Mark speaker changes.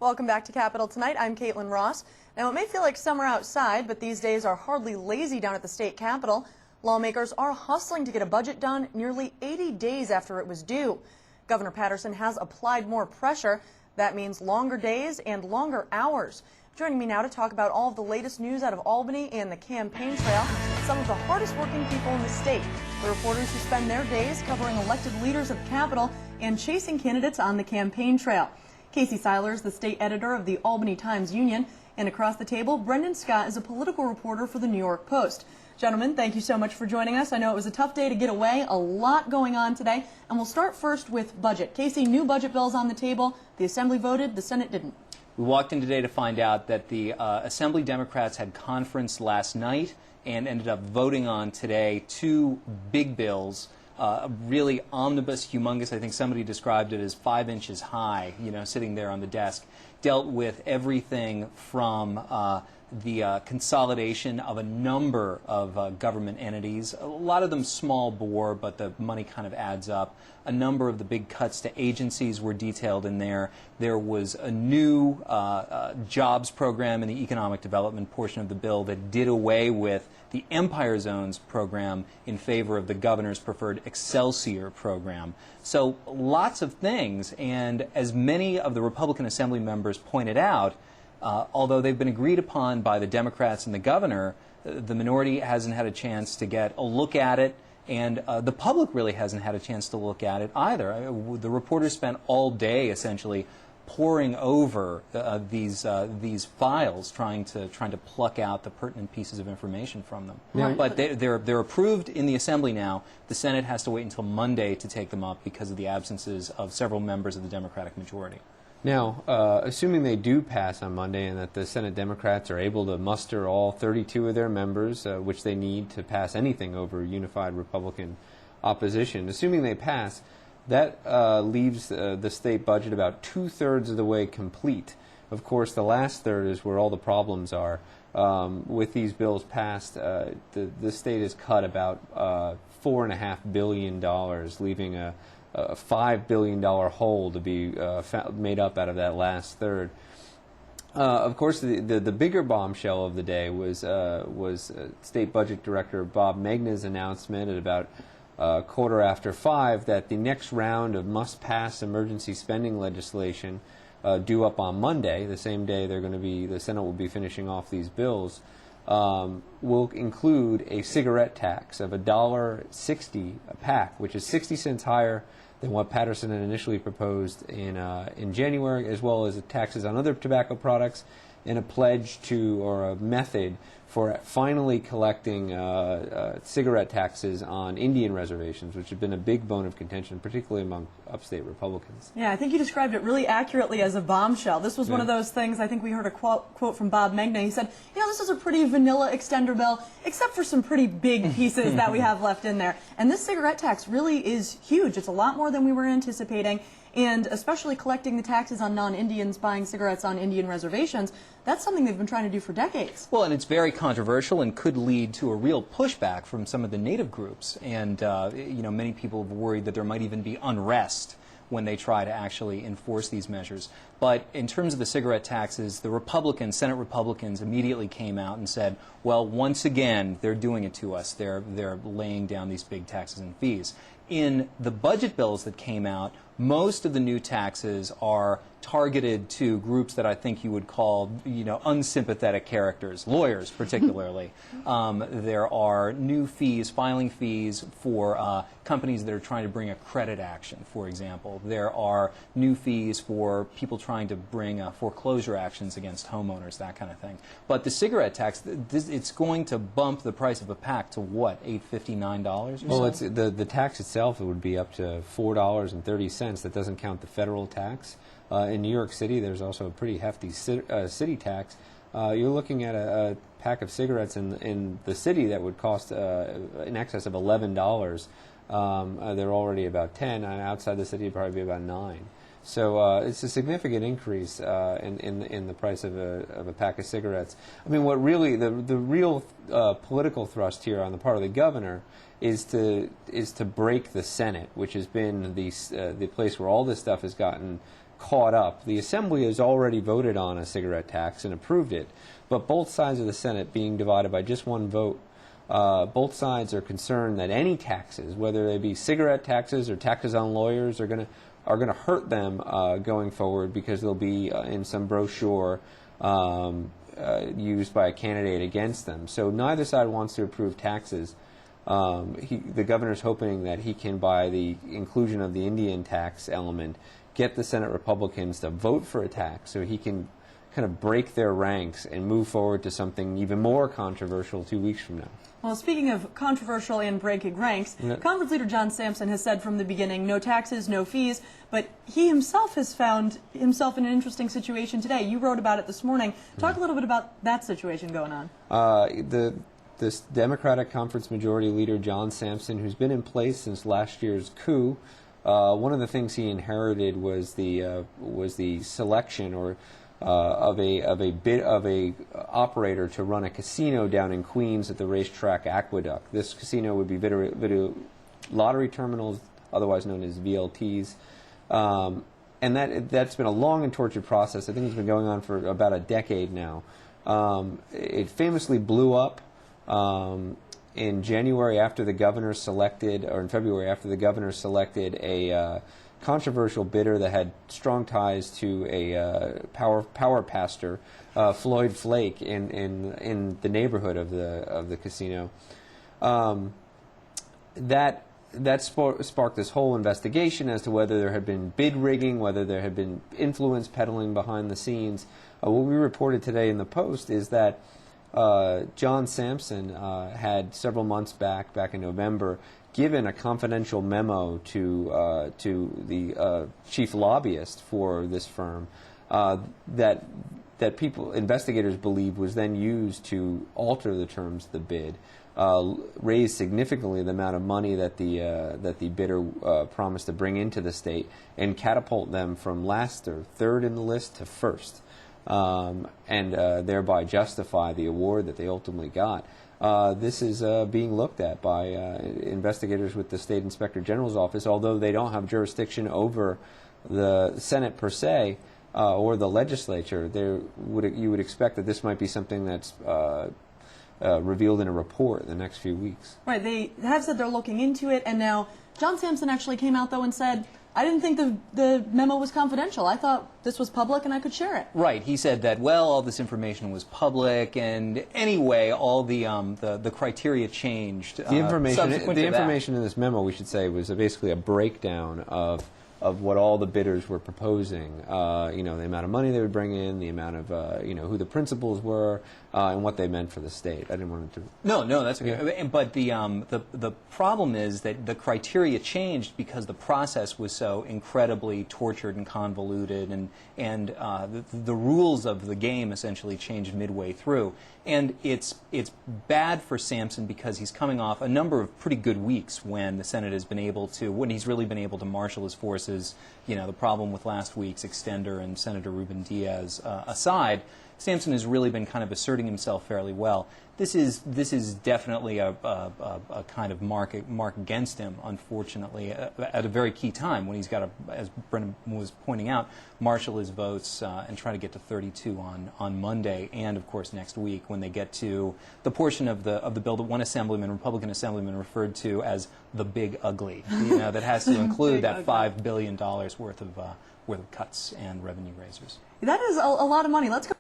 Speaker 1: Welcome back to Capitol Tonight. I'm Caitlin Ross. Now, it may feel like summer outside, but these days are hardly lazy down at the state capitol. Lawmakers are hustling to get a budget done nearly 80 days after it was due. Governor Patterson has applied more pressure. That means longer days and longer hours. Joining me now to talk about all of the latest news out of Albany and the campaign trail, some of the hardest working people in the state, the reporters who spend their days covering elected leaders at the Capitol and chasing candidates on the campaign trail. Casey Seiler is the state editor of the Albany Times-Union, and across the table, Brendan Scott is a political reporter for the New York Post. Gentlemen, thank you so much for joining us. I know it was a tough day to get away, a lot going on today, and we'll start first with budget. Casey, new budget bills on the table. The Assembly voted, the Senate didn't.
Speaker 2: We walked in today to find out that the Assembly Democrats had conference last night and ended up voting on today two big bills. Really omnibus, humongous. I think somebody described it as 5 inches high, sitting there on the desk. Dealt with everything from the consolidation of a number of government entities, a lot of them small bore, but the money kind of adds up. A number of the big cuts to agencies were detailed in there. There was a new jobs program in the economic development portion of the bill that did away with the Empire Zones program in favor of the governor's preferred Excelsior program. So lots of things, and as many of the Republican Assembly members pointed out, although they've been agreed upon by the Democrats and the governor, the minority hasn't had a chance to get a look at it, and the public really hasn't had a chance to look at it either. The reporters spent all day essentially poring over these files, trying to pluck out the pertinent pieces of information from them. Right. But they're approved in the Assembly now. The Senate has to wait until Monday to take them up because of the absences of several members of the Democratic majority.
Speaker 3: Now, assuming they do pass on Monday and that the Senate Democrats are able to muster all 32 of their members, which they need to pass anything over unified Republican opposition, assuming they pass, that leaves the state budget about 2/3 of the way complete. Of course, the last third is where all the problems are. With these bills passed, the state has cut about $4.5 billion, leaving a $5 billion hole to be made up out of that last third. Of course, the bigger bombshell of the day was State Budget Director Bob Megna's announcement at about 5:15 that the next round of must-pass emergency spending legislation due up on Monday, the same day the Senate will be finishing off these bills, will include a cigarette tax of $1.60 a pack, which is 60 cents higher than what Patterson had initially proposed in January, as well as taxes on other tobacco products, and a pledge to, or a method for finally collecting cigarette taxes on Indian reservations, which have been a big bone of contention, particularly among upstate Republicans.
Speaker 1: Yeah, I think you described it really accurately as a bombshell. This was one of those things. I think we heard a quote from Bob Megna. He said, this is a pretty vanilla extender bill, except for some pretty big pieces that we have left in there. And this cigarette tax really is huge. It's a lot more than we were anticipating. And especially collecting the taxes on non-Indians buying cigarettes on Indian reservations, that's something they've been trying to do for decades.
Speaker 2: Well, and it's very controversial and could lead to a real pushback from some of the native groups. And, many people have worried that there might even be unrest when they try to actually enforce these measures. But in terms of the cigarette taxes, the Senate Republicans immediately came out and said, well, once again, they're doing it to us. They're laying down these big taxes and fees. In the budget bills that came out, most of the new taxes are targeted to groups that I think you would call, unsympathetic characters, lawyers particularly. There are new fees, filing fees for companies that are trying to bring a credit action, for example. There are new fees for people trying to bring foreclosure actions against homeowners, that kind of thing. But the cigarette tax, it's going to bump the price of a pack to what, $8.50, $9 or so?
Speaker 3: Well, the tax itself, it would be up to $4.30. That doesn't count the federal tax. In New York City, there's also a pretty hefty city tax. You're looking at a pack of cigarettes in the city that would cost in excess of $11. They're already about 10, and outside the city, it'd probably be about 9. So it's a significant increase in the price of a pack of cigarettes. I mean, what really the real political thrust here on the part of the governor is to break the Senate, which has been the place where all this stuff has gotten caught up. The Assembly has already voted on a cigarette tax and approved it, but both sides of the Senate, being divided by just one vote, both sides are concerned that any taxes, whether they be cigarette taxes or taxes on lawyers, are going to hurt them going forward, because they'll be in some brochure used by a candidate against them. So neither side wants to approve taxes. The governor's hoping that he can, by the inclusion of the Indian tax element, get the Senate Republicans to vote for a tax, so he can kind of break their ranks and move forward to something even more controversial 2 weeks from now.
Speaker 1: Well, speaking of controversial and breaking ranks, Conference Leader John Sampson has said from the beginning, no taxes, no fees, but he himself has found himself in an interesting situation today. You wrote about it this morning. Talk a little bit about that situation going on.
Speaker 3: This Democratic Conference Majority Leader, John Sampson, who's been in place since last year's coup, one of the things he inherited was the selection of a operator to run a casino down in Queens at the Racetrack Aqueduct. This casino would be video lottery terminals, otherwise known as VLTs, and that's been a long and tortured process. I think it's been going on for about a decade now. It famously blew up in January after the governor selected, or in February after the governor selected a controversial bidder that had strong ties to a power pastor, Floyd Flake, in the neighborhood of the casino. That sparked this whole investigation as to whether there had been bid rigging, whether there had been influence peddling behind the scenes. What we reported today in the Post is that John Sampson had several months back in November, given a confidential memo to the chief lobbyist for this firm that investigators believe was then used to alter the terms of the bid, raise significantly the amount of money that the bidder promised to bring into the state, and catapult them from last or third in the list to first. And thereby justify the award that they ultimately got. This is being looked at by investigators with the State Inspector General's office, although they don't have jurisdiction over the Senate per se or the legislature. You would expect that this might be something that's revealed in a report in the next few weeks.
Speaker 1: Right, they have said they're looking into it, and now John Sampson actually came out, though, and said, I didn't think the memo was confidential. I thought this was public and I could share it.
Speaker 2: Right. He said that, well, all this information was public, and anyway, all the criteria changed.
Speaker 3: The information in this memo, we should say, was basically a breakdown of what all the bidders were proposing. The amount of money they would bring in, the amount of who the principals were, and what they meant for the state. I didn't want to. No,
Speaker 2: that's okay. Yeah. But the problem is that the criteria changed because the process was so incredibly tortured and convoluted, and the rules of the game essentially changed midway through. And it's bad for Sampson because he's coming off a number of pretty good weeks when the Senate has been able to, when he's really been able to marshal his forces. The problem with last week's extender and Senator Ruben Diaz aside, Sampson has really been kind of asserting himself fairly well. This is definitely a kind of mark against him, unfortunately, at a very key time when he's got to, as Brennan was pointing out, marshal his votes and try to get to 32 on Monday, and of course next week when they get to the portion of the bill that one Republican assemblyman referred to as the big ugly, that has to include that $5 billion worth of cuts and revenue raisers.
Speaker 1: That is a lot of money. Let's go.